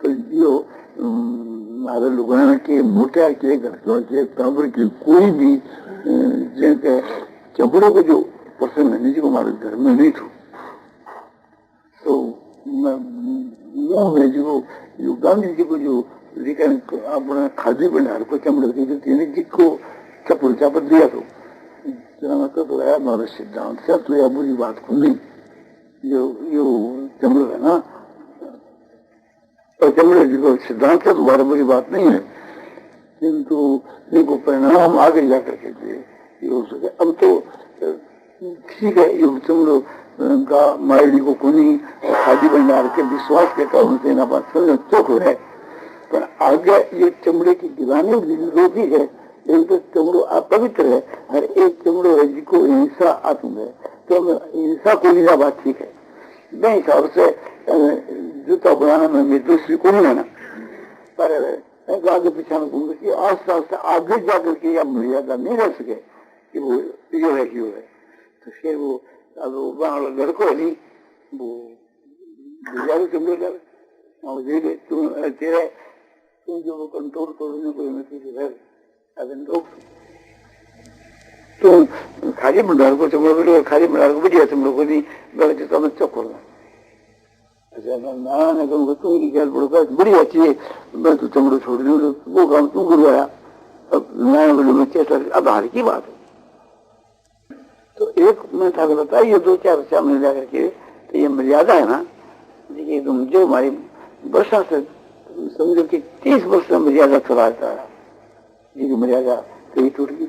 तो जो मारे लोगों के मोटा के घटना के ताबर के कोई भी चपड़ों को जो पसंद है जी को हमारे घर में नहीं थो तो मैं जो गांधी जी को जो लेकिन अपना खादी भंडार को चमड़ के जो तीन जी को चपड़ चापड़ दिया तो तो आया हमारा सिद्धांत से तो यह बुरी बात को नहीं जो चमड़ है ना और चमड़े जी को सिद्धांत से तुम्हारा बुरी बात नहीं है किंतु इनको परिणाम आगे जाकर के ये हो सके। अब तो ठीक है ये चमड़ो का मायड़ी को कोनी खादी भंडार के विश्वास के कारण से ना बात समझ चौक है पर आगे ये चमड़े की दीवानी रोकी है तो चमड़ो अपवित्र है हर एक चमड़ो है जिसको हिंसा आत्म है तो हिंसा को नहीं बात ठीक है नहीं हिसाब से जूता बनाना में दूसरी को नहीं है ना पर आगे पीछा में घूम के आस्ते आस्ते आगे जाकर के यह मर्यादा नहीं रह सके कि वो यो है तो फिर वो अब वो लड़को नहीं वो गुजारू चमड़े कर तुम जो वो कंट्रोल करोगे कोई नतीजे है अगर लोग तुम खाली भंडार को चमड़ो खाली भंडार को बढ़िया चमड़ो को नहीं गलत तो मैं चौक करना नारायण कहूँगा तुम की ख्याल पड़ोगा बढ़िया चाहिए मैं तो चमड़ो छोड़ दूँ वो काम तू करवाया अब नारायण बोले मैं चेता अब हार की बात है तो एक मैं था बताया ये 2-4 सामने जा करके तो ये मर्यादा है ना देखिए तुम जो हमारी वर्षा से समझो कि 30 वर्ष में मर्यादा चलाता है जी मर्यादा तो ये टूट गई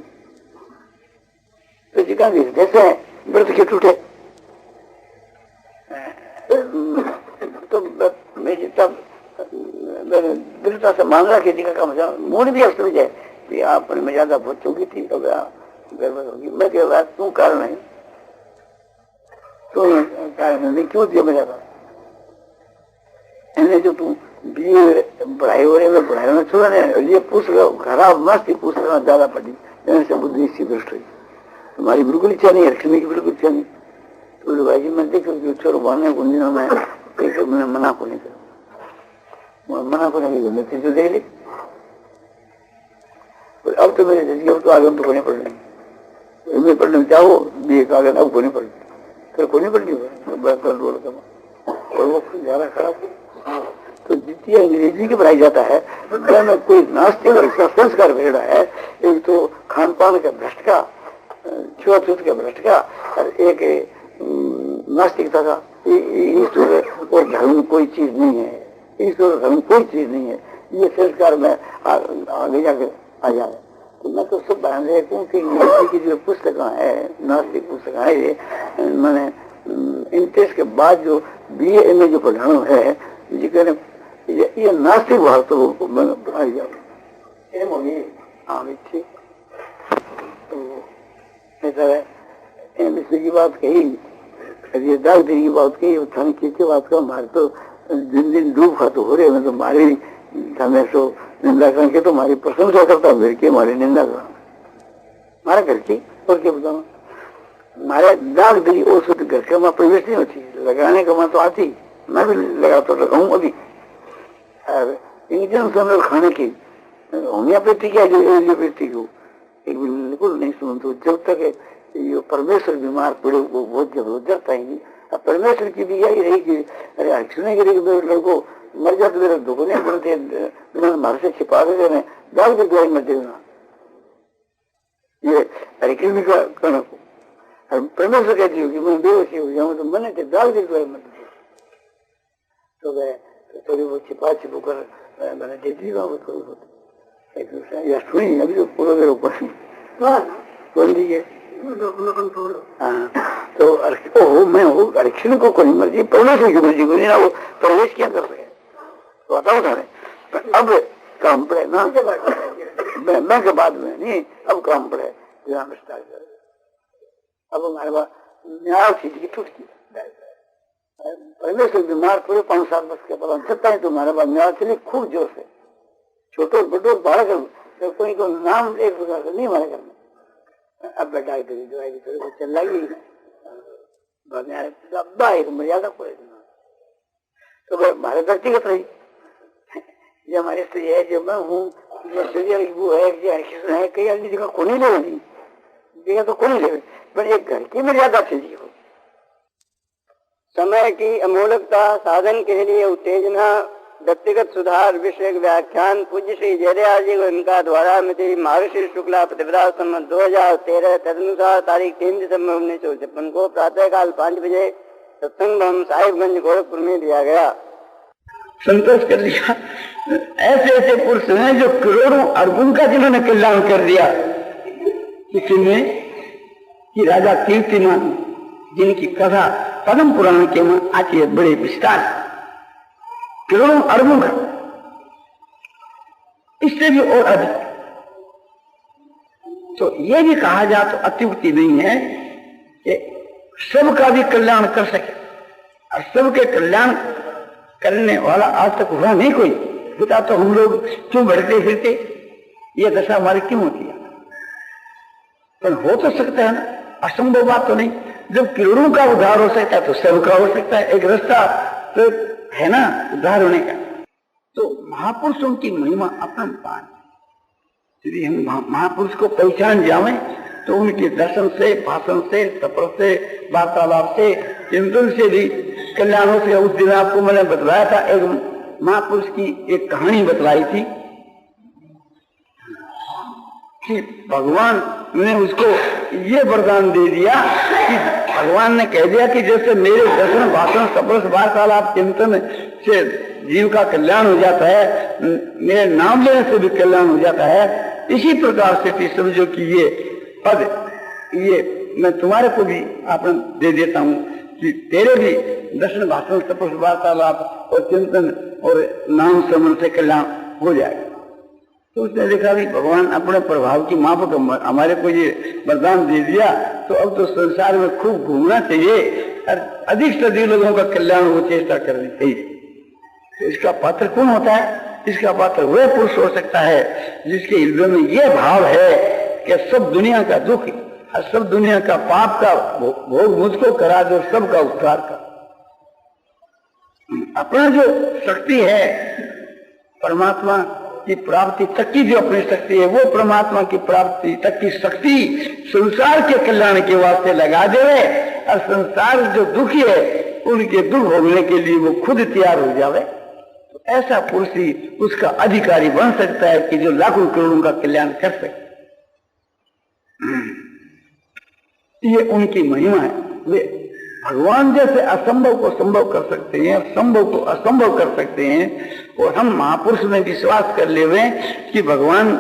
तो जी कहा जैसे व्रत के टूटे तो मैं तब दृढ़ता से मान रहा कि जी का मजा मूड भी समझ जाए कि आपने मर्यादा बहुत चुकी थी तो गड़बड़ होगी मैं कह रहा तू कारण है तो कारण नहीं क्यों दिया मर्यादा इन्हें जो तू पढ़ाई हो रही है पढ़ाई में छोड़ा नहीं ये पूछ रहा खराब मस्ती पूछ रहा ज्यादा पड़ी से बुद्धि से दृष्ट हुई तुम्हारी बिल्कुल इच्छा नहीं रखने की बिल्कुल इच्छा नहीं तो भाई जी मैं देखो छोड़ो मारने को नहीं मैं मना को नहीं करूँ मना को नहीं नतीजे जो दे ली अब तो मेरे जैसे तो आगे तो कोने पड़ रही मैं पढ़ने में चाहो बी का आगे अब कोने पड़ फिर कोने पड़ गई बड़ा कंट्रोल कमा और वो ज्यादा खराब तो जितनी अंग्रेजी की पढ़ाई जाता है में कोई नास्तिक और इसका संस्कार भेड़ा है एक तो खान पान का भ्रष्ट का छुआछूत का भ्रष्ट का और एक नास्तिकता का ईश्वर और धर्म कोई चीज नहीं है ईश्वर धर्म कोई चीज नहीं है ये संस्कार में आगे जाके आ जाए तो मैं तो सब बयान देखूँ कि अंग्रेजी की जो पुस्तक है नास्तिक पुस्तक है ये मैंने इंटर के बाद जो BA में जो पढ़ाना है ये नास्तिक भाव तो पढ़ाई जाए हाँ ठीक तो ऐसा है विषय की बात कही ये दागदी की बात कही थाने की बात का हमारे तो दिन दिन डूब खा तो हो रहे मैं तो हमारी हमें तो निंदा करके तो हमारी प्रशंसा करता घर की हमारी निंदा करना हमारा घर की और क्या बताऊँ हमारे दाग दिली औषध घर के वहाँ प्रवेश नहीं होती लगाने का वहाँ तो आती मैं भी लगाता लगाऊँ अभी और इंजन समय खाने की होम्योपैथी क्या जो एलियोपैथी को एक बिल्कुल नहीं सुन तो जब तक ये परमेश्वर बीमार पड़े वो बहुत जबरदस्त पाएंगी अब परमेश्वर की भी यही रही कि अरे अर्चने के लिए मेरे लड़को मर जाते मेरे दुगने बनते मार से छिपा देते हैं दाग के द्वारा मर देना ये अरिकमी का करना को और परमेश्वर कहती हो कि मैं बेहोशी हो जाऊँ तो मैंने के दाग के द्वारा मर दिया तो गए थोड़ी वो छिपा छिपो कर मैंने दे दी वहाँ थोड़ी बहुत एक दूसरा या सुनी अभी तो पूरा मेरे ऊपर कौन दीजिए तो ओ मैं वो अरिक्षण को कोई मर्जी परमेश्वर की मर्जी को नहीं ना वो प्रवेश क्या कर रहे हैं तो बताओ सारे अब काम पड़े ना मैं के बाद में नहीं अब काम पड़े अब हमारे पास न्याय सीट की टूट की परमेश्वर बीमार पूरे 5-7 वर्ष के बाद सत्ता है तुम्हारे पास न्याय चले खूब जोर से छोटो बड़ो बालक कोई को नाम एक प्रकार से नहीं हमारे घर में अब बेटा जो है थोड़ी बहुत चल रही एक मर्यादा पड़ेगी तो हमारे व्यक्तिगत रही ये हमारे स्त्री है, जो मैं हूँ, वो है, कृष्ण है, कई अन्य जगह को नहीं ले, जगह तो को नहीं ले, पर एक घर की मर्यादा से जी हो। समय की अमूलकता, साधन के लिए उत्तेजना, व्यक्तिगत सुधार, विषय व्याख्यान पूज्य श्री जयदयाल जी इनका द्वारा मिति मार्गशीर्ष शुक्ला प्रतिपदा संवत 2013 तदनुसार तारीख 3 दिसंबर 1953 को प्रातःकाल 5 बजे सत्संग भवन साहिबगंज गोरखपुर में दिया गया। संतोष कर दिया। ऐसे ऐसे पुरुष हैं जो करोड़ों अरबों का जिन्होंने कल्याण कर दिया। किसी ने कि राजा कीर्तिमान, जिनकी कथा पद्म पुराण के में आती है बड़े विस्तार, करोड़ों अरबों का, इससे भी और अधिक। तो ये भी कहा जाए तो अत्युक्ति नहीं है कि सबका भी कल्याण कर सके, और सबके कल्याण करने वाला आज तक हुआ नहीं कोई। बता तो हम लोग क्यों भटकते फिरते, ये दशा हमारी क्यों होती है? पर हो तो सकता है ना, असंभव बात तो नहीं। जब करोड़ों का उद्धार हो सकता है तो सबका हो सकता है। एक रास्ता तो है ना उद्धार होने का। तो महापुरुषों की महिमा अपरंपार। यदि हम महापुरुष को पहचान जावे तो उनके दर्शन से, भाषण से, सफर से, वार्तालाप से, चिंतन से भी कल्याण हो सके। उस दिन आपको मैंने बतलाया था, एक महापुरुष की एक कहानी बतलाई थी कि भगवान ने उसको ये वरदान दे दिया कि भगवान ने कह दिया कि जैसे मेरे दर्शन, भाषण, सफर, वार्तालाप, चिंतन से जीव का कल्याण हो जाता है, मेरे नाम लेने से भी कल्याण हो जाता है, इसी प्रकार से समझो कि ये पद, ये मैं तुम्हारे को भी आपने दे देता हूँ कि तेरे भी दर्शन, भाषण, सफर, वार्तालाप और चिंतन और नाम समन से कल्याण हो जाएगा। तो उसने देखा भी भगवान अपने प्रभाव की माफक हमारे को ये वरदान दे दिया, तो अब तो संसार में खूब घूमना चाहिए और अधिक से अधिक लोगों का कल्याण हो चेष्टा करनी चाहिए। तो इसका पात्र कौन होता है? इसका पात्र वह पुरुष हो सकता है जिसके हृदय में यह भाव है कि सब दुनिया का दुख और सब दुनिया का पाप का भोग मुझको करा दो, सबका उद्धार कर। अपना जो शक्ति है परमात्मा की प्राप्ति तक की, जो अपनी शक्ति है वो परमात्मा की प्राप्ति तक की शक्ति संसार के कल्याण के वास्ते लगा दे, और संसार जो दुखी है उनके दुख भोगने के लिए वो खुद तैयार हो जावे। तो ऐसा पुरुष ही उसका अधिकारी बन सकता है कि जो लाखों करोड़ों का कल्याण कर सके। ये उनकी महिमा है। वे भगवान जैसे असंभव को संभव कर सकते हैं, संभव को असंभव कर सकते हैं। और हम महापुरुष में विश्वास कर ले हुए कि भगवान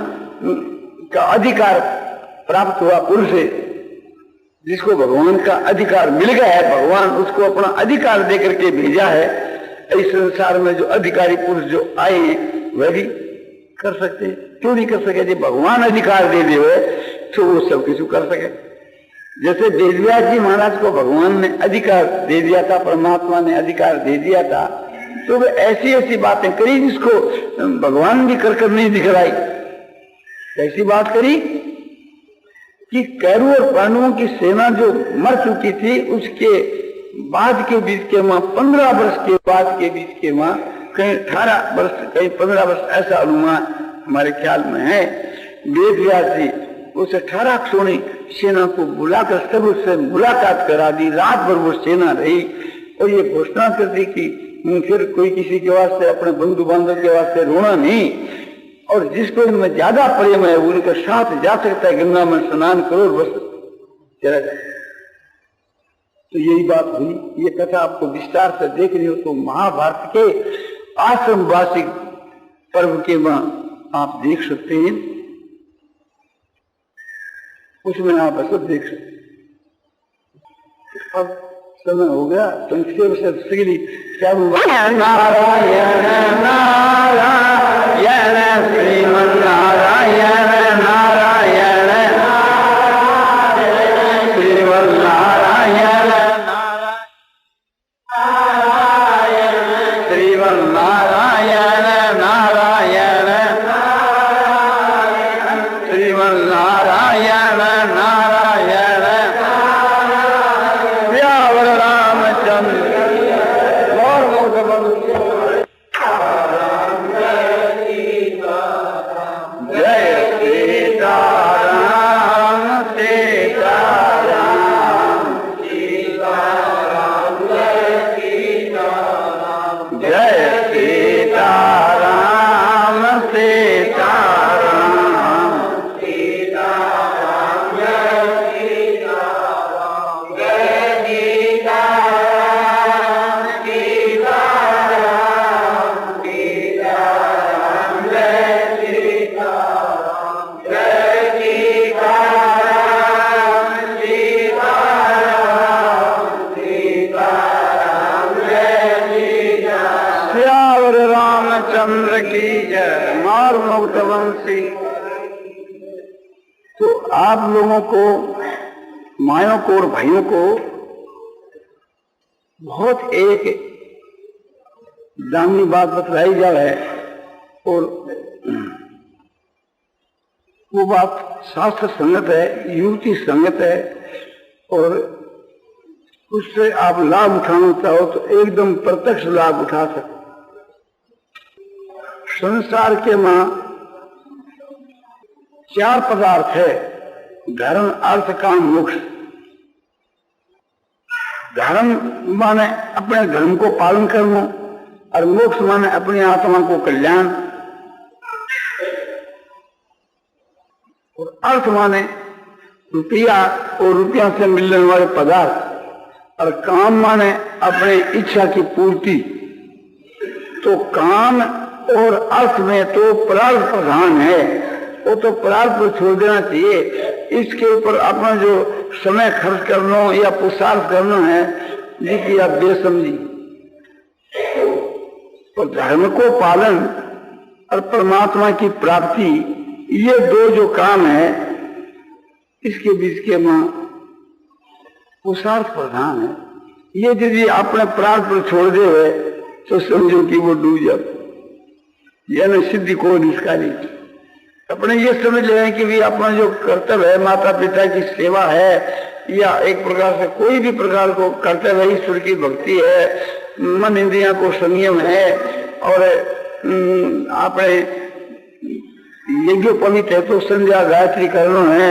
का अधिकार प्राप्त हुआ पुरुष है, जिसको भगवान का अधिकार मिल गया है, भगवान उसको अपना अधिकार देकर के भेजा है। इस संसार में जो अधिकारी पुरुष जो आए हैं वह भी कर सकते, क्यों नहीं कर सके? जब भगवान अधिकार दे दे तो वो सब कुछ कर सके। जैसे वेदव्यास जी महाराज को भगवान ने अधिकार दे दिया था, परमात्मा ने अधिकार दे दिया था, तो वे ऐसी ऐसी बातें करी जिसको भगवान भी कर नहीं दिखलाई। ऐसी बात करी कि कैरव और पांडवों की सेना जो मर चुकी थी, उसके बाद के बीच के मां 15 वर्ष के बाद के बीच के मां कहीं 18 वर्ष कहीं 15 वर्ष ऐसा अनुमान हमारे ख्याल में है। वेदव्यास जी उस 18 क्षोणी सेना को बुलाकर सब उससे मुलाकात करा दी। रात भर वो सेना रही और ये घोषणा कर दी कि फिर कोई किसी के वास्ते, अपने बंधु बांधव के वास्ते रोना नहीं, और जिसको इनमें ज्यादा प्रेम है वो उनके साथ जा सकता है, गंगा में स्नान करो, बस चला जाए। तो यही बात हुई। ये कथा आपको विस्तार से देख रही हो तो महाभारत के आश्रम वार्षिक पर्व के वहां आप देख सकते हैं, उसमें आप ऐसा देख सकते। अब समय हो गया, संक्षेप से श्री नारायण नारायण श्रीमन नारायण नारायण श्रीमन नारायण श्रीमन नारायण नारायण श्रीमन नारायण नारायण व्यावर रामचंद्र और जय सीताराम सीताराम सीताराम जय सीताराम जय सीताराम सीताराम सीताराम जय सीताराम जय सीताराम सीताराम सीताराम जय सीताराम। श्यावर रामचंद्र की जय। मार मुक्त वंशी। तो आप लोगों को, मायों को और भाइयों को बहुत एक दामी बात बतलाई जाए और वो बात शास्त्र संगत है, युक्ति संगत है और उससे आप लाभ उठाना चाहो तो एकदम प्रत्यक्ष लाभ उठा सको। संसार के मां 4 पदार्थ है, धर्म अर्थ काम मोक्ष। धर्म माने अपने धर्म को पालन करना और मोक्ष माने अपनी आत्मा को कल्याण और अर्थ माने रुपया और रुपया से मिलने वाले पदार्थ और काम माने अपने इच्छा की पूर्ति। तो काम और अर्थ में तो प्रार्थ प्रधान है, वो तो प्रार्थ को छोड़ देना चाहिए। इसके ऊपर अपना जो समय खर्च करना या पुरुषार्थ करना है जिसकी आप बेसमझी। तो धर्म को पालन और परमात्मा की प्राप्ति, ये 2 जो काम है इसके बीच के मां पुरुषार्थ प्रधान है। ये यदि आपने प्रार्थ पर छोड़ दे हुए तो समझो कि वो डूब जाए, यानी सिद्धि को निष्कारी। अपने ये समझ ले कि भी अपना जो कर्तव्य है, माता पिता की सेवा है या एक प्रकार से कोई भी प्रकार को कर्तव्य है, ईश्वर की भक्ति है, मन इंद्रियों को संयम है और अपने यज्ञोपवीत है तो संध्या गायत्री करना है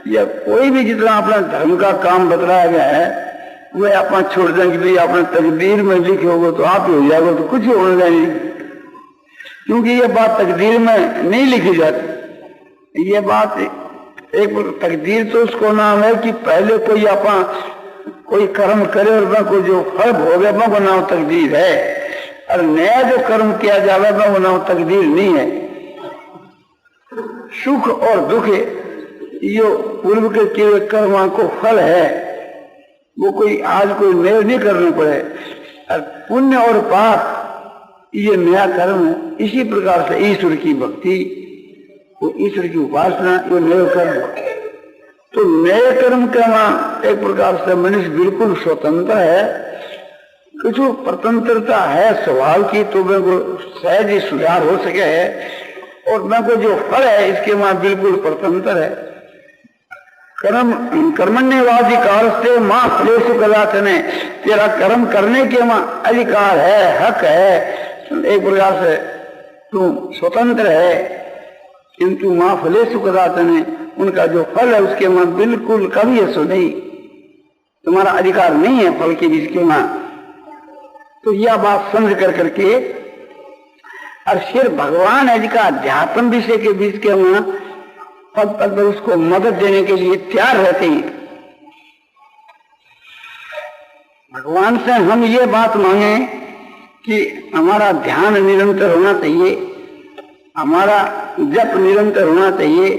या कोई भी जितना अपना धर्म का काम बतलाया गया है वह अपना छोड़ दें कि भाई आपने तकदीर में लिखे होगा तो आप ही हो जाएगा, तो कुछ होने नहीं, क्योंकि ये बात तकदीर में नहीं लिखी जाती। ये बात एक तकदीर तो उसको नाम है कि पहले कोई कर्म करे और वह को जो फल भोगे वह को नाम तकदीर है, और नया जो कर्म किया जावे वह को नाम तकदीर नहीं है। सुख और दुख ये पूर्व के किए कर्म को फल है, वो कोई आज कोई नया नहीं करने पड़े। और पुण्य और पाप ये नया कर्म है। इसी प्रकार से ईश्वर की भक्ति, वो ईश्वर की उपासना, ये नया कर्म है। तो नए कर्म करना एक प्रकार से मनुष्य बिल्कुल स्वतंत्र है, कुछ स्वतंत्रता है स्वभाव की, तो मैं को सहज ही सुधार हो सके है, और मैं को जो फल है इसके वहां बिल्कुल स्वतंत्र है। कर्मण्यवाधिकार से मां फलेषु कदाचन, तेरा कर्म करने के वहां अधिकार है, हक है, एक प्रकार से तू स्वतंत्र है, किंतु मां फलेषु कदाचन, उनका जो फल है उसके वहां बिल्कुल कभी ऐसा नहीं, तुम्हारा अधिकार नहीं है फल के बीच के वहां। तो यह बात समझ कर करके और फिर भगवान आदि का अध्यात्म विषय के बीच के वहां पद पद पर उसको मदद देने के लिए तैयार रहते हैं। भगवान से हम ये बात मांगे कि हमारा ध्यान निरंतर होना चाहिए, हमारा जप निरंतर होना चाहिए,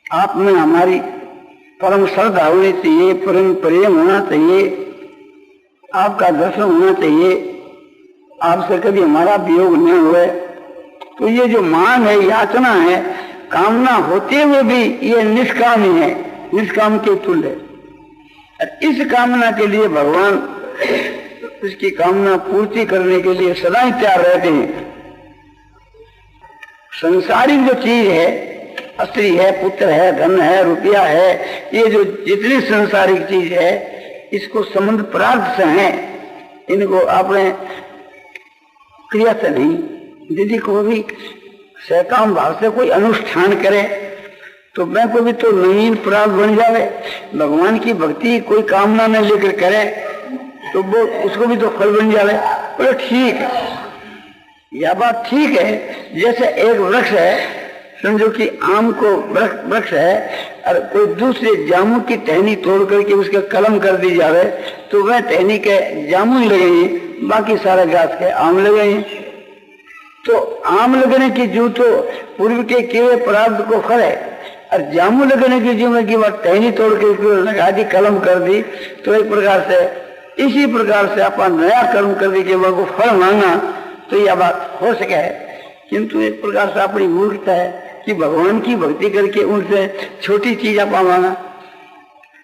आप में हमारी परम श्रद्धा होनी चाहिए, परम प्रेम होना चाहिए, आपका दर्शन होना चाहिए, आपसे कभी हमारा वियोग न हुए। तो ये जो मांग है, याचना है, कामना होते हुए भी ये निष्काम ही है, निष्काम के तुल्य है। इस कामना के लिए भगवान इसकी कामना पूर्ति करने के लिए सदा ही तैयार रहते हैं। संसारिक जो चीज है, स्त्री है, पुत्र है, धन है, रुपया है, ये जो जितनी संसारिक चीज है इसको संबंध प्रार्थ से है, इनको अपने क्रिया से नहीं। यदि कोई भी सकाम भाव से कोई अनुष्ठान करे तो मैं को भी तो नवीन प्राप्त बन जावे। भगवान की भक्ति कोई कामना में लेकर करे तो वो उसको भी तो फल बन जावे। बोले ठीक है, यह बात ठीक है। जैसे एक वृक्ष है, समझो कि आम को वृक्ष है और कोई दूसरे जामुन की टहनी तोड़ करके उसके कलम कर दी जावे तो वह टहनी के जामुन लगेंगे, बाकी सारा घास के आम लगेंगे। तो आम लगने की जो तो पूर्व के किए प्रारब्ध को फल है, और जामुन लगने की जो में की वह टहनी तोड़ के लगा दी, कलम कर दी। तो एक प्रकार से इसी प्रकार से अपन नया कर्म कर दी कि वह को फल मांगा तो यह बात हो सके है। किंतु एक प्रकार से अपनी मूर्खता है कि भगवान की भक्ति करके उनसे छोटी चीज आप मांगा।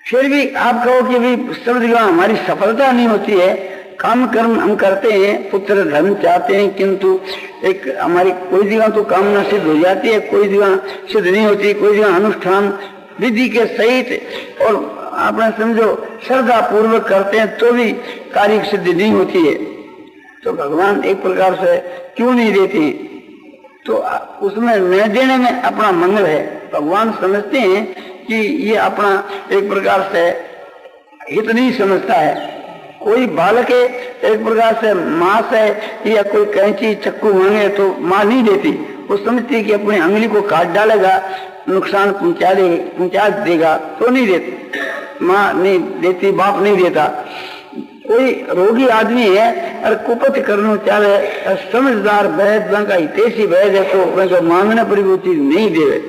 फिर भी आप कहो कि भी सब जगह हमारी सफलता नहीं होती है, काम कर्म हम करते हैं, पुत्र धर्म चाहते हैं, किंतु एक हमारी कोई जगह तो कामना सिद्ध हो जाती है, कोई जगह सिद्ध नहीं होती, कोई जगह अनुष्ठान विधि के सहित और आपने समझो श्रद्धा पूर्वक करते हैं तो भी कार्य सिद्धि नहीं होती है। तो भगवान एक प्रकार से क्यों नहीं देते? तो उसमें न देने में अपना मंगल है। भगवान समझते हैं कि ये अपना एक प्रकार से हित नहीं समझता है। कोई बालक है एक प्रकार से माँ से या कोई कैंची चक्कू मांगे तो माँ नहीं देती, वो समझती है कि अपनी उंगली को काट डालेगा, नुकसान पहुंचा देगा तो नहीं देती, माँ नहीं देती, बाप नहीं देता। कोई रोगी आदमी है और कुपथ करना चाहे, समझदार वैद का हितेशी वैद है तो वह मांगने पर वो चीज नहीं देवे।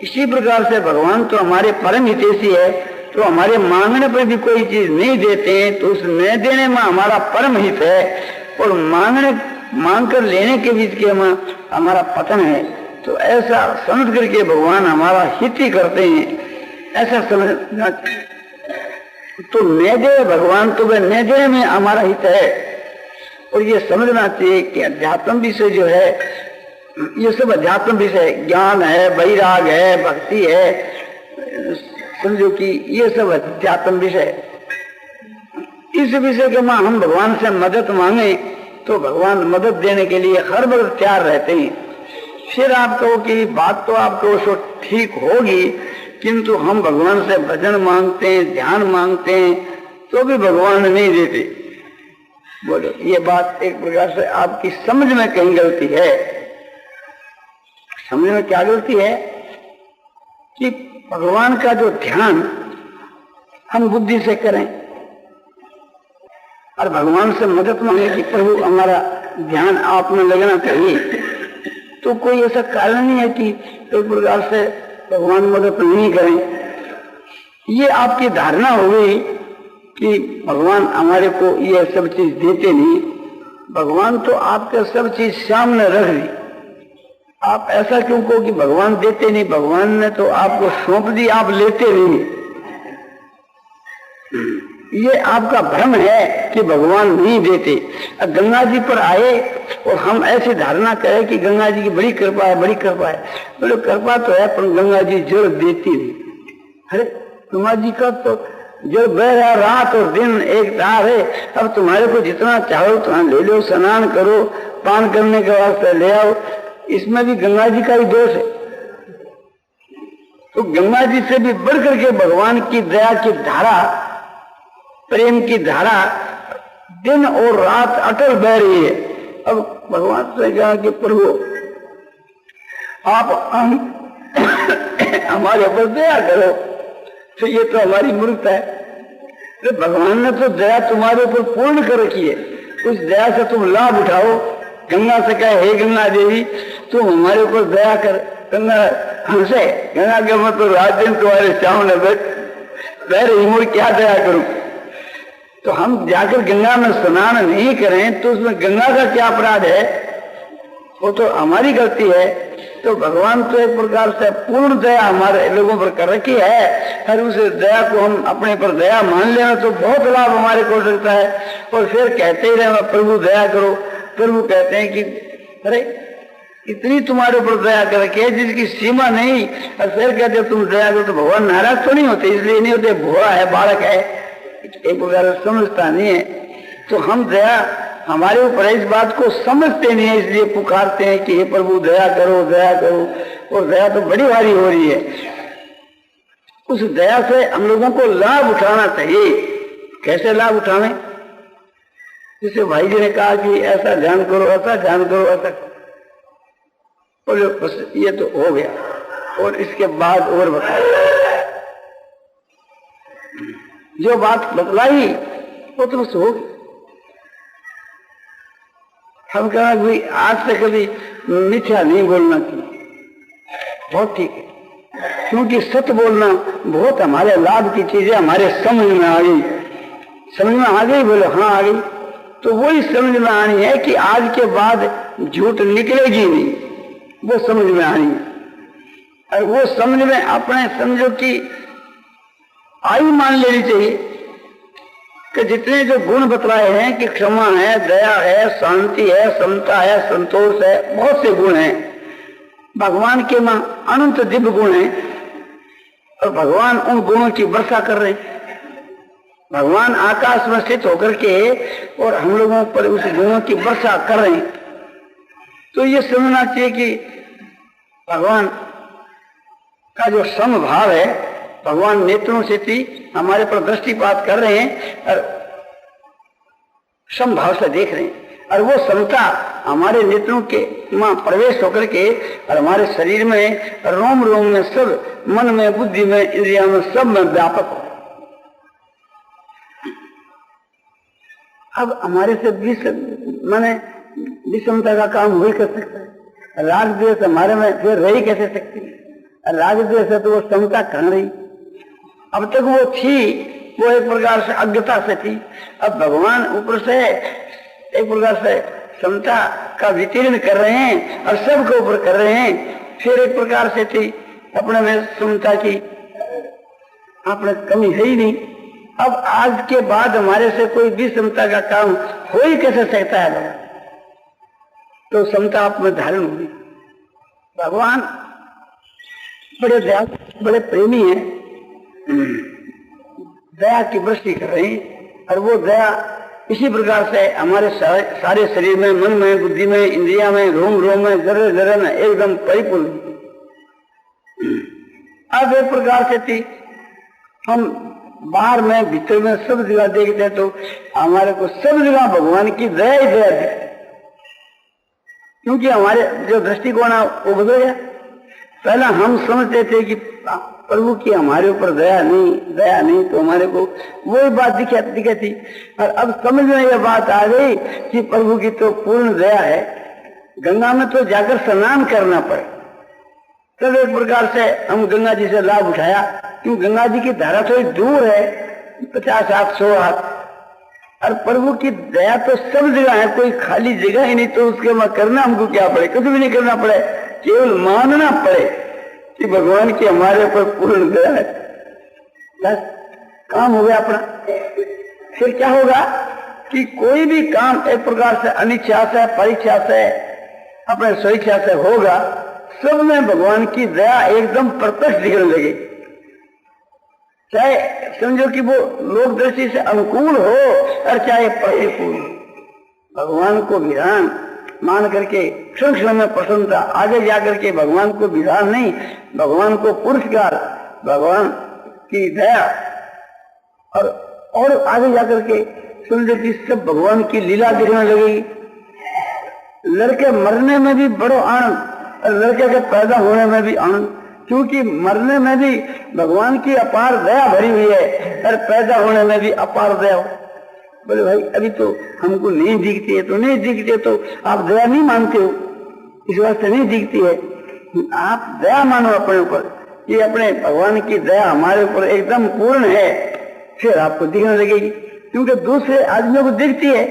इसी प्रकार से भगवान तो हमारे परम हितेशी है, तो हमारे मांगने पर भी कोई चीज नहीं देते हैं तो उस न देने में हमारा परम हित है, और मांग कर लेने के बीच के हमारा पतन है। तो ऐसा समझ करके भगवान हमारा हित ही करते हैं, ऐसा समझना। तो न दे भगवान तो वह न देने में हमारा हित है। और ये समझना चाहिए कि अध्यात्म विषय जो है ये सब अध्यात्म विषय, ज्ञान है, वैराग है, भक्ति है, समझो कि ये सब अध्यात्म विषय। इस विषय के मां हम भगवान से मदद मांगे तो भगवान मदद देने के लिए हर वक्त तैयार रहते हैं। फिर आप कहो कि बात तो आपको सो ठीक होगी, किंतु हम भगवान से भजन मांगते हैं, ध्यान मांगते हैं तो भी भगवान नहीं देते। बोलो ये बात एक प्रकार से आपकी समझ में कहीं गलती है। समझ में क्या गलती है कि भगवान का जो ध्यान हम बुद्धि से करें और भगवान से मदद मांगे कि प्रभु हमारा ध्यान आप में लगना चाहिए, तो कोई ऐसा कारण नहीं है कि एक प्रकार से भगवान मदद नहीं करें। ये आपकी धारणा हो गई कि भगवान हमारे को ये सब चीज देते नहीं। भगवान तो आपके सब चीज सामने रख दी, आप ऐसा क्यों कहो कि भगवान देते नहीं? भगवान ने तो आपको सौंप दी, आप लेते नहीं। ये आपका भ्रम है कि भगवान नहीं देते। गंगा जी पर आए और हम ऐसी धारणा करें कि गंगा जी की बड़ी कृपा है, बड़ी कृपा है। बोले कृपा तो है पर गंगा जी जल देती नहीं। अरे गंगा जी का तो जल बह रहा, रात और दिन एक तार है। अब तुम्हारे को जितना चाहो तो ले लो, स्नान करो, पान करने के वास्ते ले आओ, इसमें भी गंगा जी का ही दोष है। तो गंगा जी से भी बढ़ करके भगवान की दया की धारा, प्रेम की धारा दिन और रात अटल बह रही है। अब भगवान से कहा कि प्रभु आप हमारे ऊपर दया करो, तो ये तो हमारी मूर्खता है। तो भगवान ने तो दया तुम्हारे ऊपर पूर्ण कर रखी है, उस दया से तुम लाभ उठाओ। गंगा से कहे हे गंगा देवी तुम हमारे ऊपर दया कर। गंगा हमसे, गंगा के मैं तो रात दिन तुम्हारे सामने बैठ रही हूँ, क्या दया करूं? तो हम जाकर गंगा में स्नान नहीं करें तो उसमें गंगा का क्या अपराध है? वो तो हमारी गलती है। तो भगवान तो एक प्रकार से पूर्ण दया हमारे लोगों पर कर रखी है, और उस दया को हम अपने पर दया मान लेना तो बहुत लाभ हमारे को हो सकता है। और फिर कहते ही रहे प्रभु दया करो। प्रभु कहते हैं कि अरे इतनी तुम्हारे ऊपर दया कर रखी है जिसकी सीमा नहीं, और फिर कहते तुम दया करो। तो भगवान नाराज तो नहीं होते, इसलिए नहीं होते भोला है, बालक है, एक प्रकार समझता नहीं है। तो हम दया हमारे ऊपर इस बात को समझते नहीं है, इसलिए पुकारते हैं कि हे प्रभु दया करो, दया करो। और दया तो बड़ी भारी हो रही है। उस दया से हम लोगों को लाभ उठाना चाहिए। कैसे लाभ उठावे? जैसे भाई जी ने कहा कि ऐसा ध्यान करो, ऐसा ध्यान करो, ऐसा बोले बस ये तो हो गया, और इसके बाद और बताओ। जो बात बतलाई वो तो बस होगी। हम कहा भाई आज से कभी मिथ्या नहीं बोलना चाहिए, बहुत ठीक है, क्योंकि सत्य बोलना बहुत हमारे लाभ की चीज है। हमारे समझ में आ गई, समझ में आ गई, बोले हाँ आ गई, तो वही समझ में आनी है कि आज के बाद झूठ निकलेगी नहीं, वो समझ में आनी है। और वो समझ में अपने समझो कि आई मान लेनी चाहिए कि जितने जो गुण बतलाए हैं कि क्षमा है, दया है, शांति है, समता है, संतोष है, बहुत से गुण हैं। भगवान के मां अनंत दिव्य गुण हैं और भगवान उन गुणों की वर्षा कर रहे हैं। भगवान आकाश में स्थित होकर के और हम लोगों पर उस गुणों की वर्षा कर रहे हैं। तो ये समझना चाहिए कि भगवान का जो समभाव है, भगवान नेत्रों से थी हमारे पर दृष्टिपात कर रहे हैं और समभाव से देख रहे हैं, और वो समता हमारे नेत्रों के मां प्रवेश होकर के और हमारे शरीर में, रोम रोम में, सब मन में, बुद्धि में, इंद्रिया में, सब में व्यापक हो। अब हमारे से माने विषमता का काम वही कर सकता है। राग द्वेष हमारे में फिर रही कैसे सकती है? राग द्वेष है तो वो समता कहाँ रही? अब तक वो थी, वो एक प्रकार से अज्ञता से थी। अब भगवान ऊपर से एक प्रकार से समता का वितीर्ण कर रहे हैं और सबके ऊपर कर रहे हैं। फिर एक प्रकार से थी अपने में समता की अपने कमी है ही नहीं। अब आज के बाद हमारे से कोई भी समता का काम हो ही कैसे सकता है? तो समता आप में धारण होगी। भगवान बड़े दया, बड़े प्रेमी हैं, दया की वृष्टि कर रहे हैं और वो दया इसी प्रकार से हमारे सारे शरीर में, मन में, बुद्धि में, इंद्रिया में, रोम रोम में, जर्रे जर्रे में एकदम परिपूर्ण। अब एक प्रकार से थी हम बाहर में, भीतर में, सब जगह देखते हैं तो हमारे को सब जगह भगवान की दया ही दया दिखती, क्योंकि हमारे जो दृष्टिकोण है वो बदल गया। पहला हम समझते थे कि प्रभु की हमारे ऊपर दया नहीं, तो हमारे को वही बात दिखती थी। और अब समझ में यह बात आ गई कि प्रभु की तो पूर्ण दया है। गंगा में तो जाकर स्नान करना पड़े, तब एक प्रकार से हम गंगा जी से लाभ उठाया, क्योंकि गंगा जी की धारा थोड़ी दूर है, 50 हाथ 100 हाथ, और प्रभु की दया तो सब जगह है, कोई खाली जगह ही नहीं। तो उसके वहां करना हमको क्या पड़े? कुछ भी नहीं करना पड़े, केवल मानना पड़े कि भगवान की हमारे ऊपर पूर्ण दया है, बस काम हो गया अपना। फिर क्या होगा कि कोई भी काम एक प्रकार से अनिच्छा से, परीक्षा से, अपने स्वेच्छा से होगा, सब में भगवान की दया एकदम प्रत्यक्ष दिखने लगी। चाहे समझो कि वो लोक दृष्टि से अनुकूल हो और चाहे प्रतिकूल, भगवान को विधान मान करके क्षण क्षण में प्रसन्नता, आगे जाकर के भगवान को विधान नहीं, भगवान को पुरस्कार, भगवान की दया, और आगे जाकर के समझो कि सब भगवान की लीला दिखने लगेगी। लड़के मरने में भी बड़ो आनंद और लड़के के पैदा होने में भी आनंद, क्योंकि मरने में भी भगवान की अपार दया भरी हुई है और पैदा होने में भी अपार दया। बोले भाई अभी तो हमको नहीं दिखती है, तो नहीं दिखती है तो आप दया नहीं मानते हो, इस वास्ते नहीं दिखती है। आप दया मानो अपने ऊपर कि अपने भगवान की दया हमारे ऊपर एकदम पूर्ण है, फिर आपको दिखने लगेगी। क्योंकि दूसरे आदमियों को दिखती है,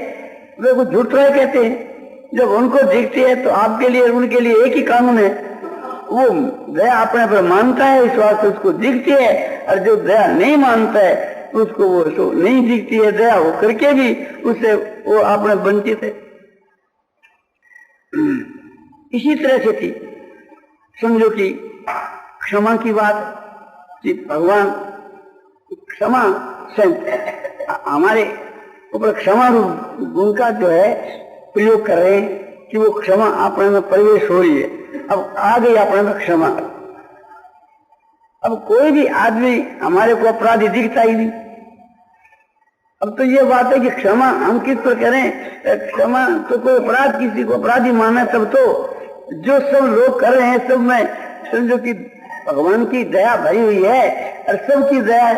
वे को झूठ रहे कहते हैं, जब उनको दिखती है तो आपके लिए उनके लिए एक ही कानून है, वो दया अपने पर मानता है, इस वास्ते उसको दिखती है, और जो दया नहीं मानता है उसको वो तो नहीं दिखती है, दया हो करके भी उससे वो अपने वंचित है। इसी तरह से थी समझो कि क्षमा की बात, कि भगवान क्षमा से हमारे ऊपर क्षमा रूप गुण का जो है प्रयोग कर रहे हैं कि वो क्षमा अपने में प्रवेश हो रही है। अब आ गई अपने में क्षमा। अब कोई भी आदमी हमारे को अपराधी दिखता ही नहीं, अब तो ये बात है कि क्षमा हम किस पर करें? क्षमा तो कोई अपराध किसी को अपराधी माना तब तो, जो सब लोग कर रहे हैं सब में समझो कि भगवान की दया भरी हुई है और सबकी दया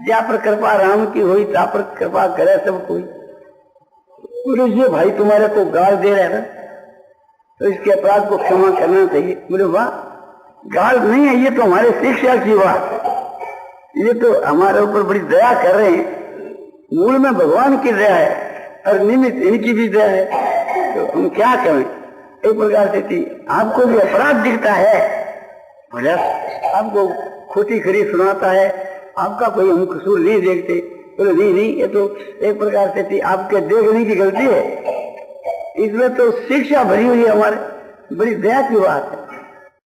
जा पर कृपा राम की हुई ता पर कृपा करे सब कोई। बोले ये भाई तुम्हारे को गाल दे रहे हैं तो इसके अपराध को क्षमा करना चाहिए। बोले वाह, गाल नहीं है, ये तो हमारे शिक्षा की बात है, ये तो हमारे ऊपर बड़ी दया कर रहे हैं। मूल में भगवान की दया है और निमित्त इनकी भी दया है, तो हम क्या करें? एक प्रकार से थी आपको भी अपराध दिखता है, बोले आपको खोटी खरी सुनाता है, आपका कोई हम कसूर नहीं देखते। बोले नहीं, ये तो एक प्रकार से थी आपके देखने की गलती है, इसमें तो शिक्षा भरी हुई है हमारे, बड़ी दया की बात है।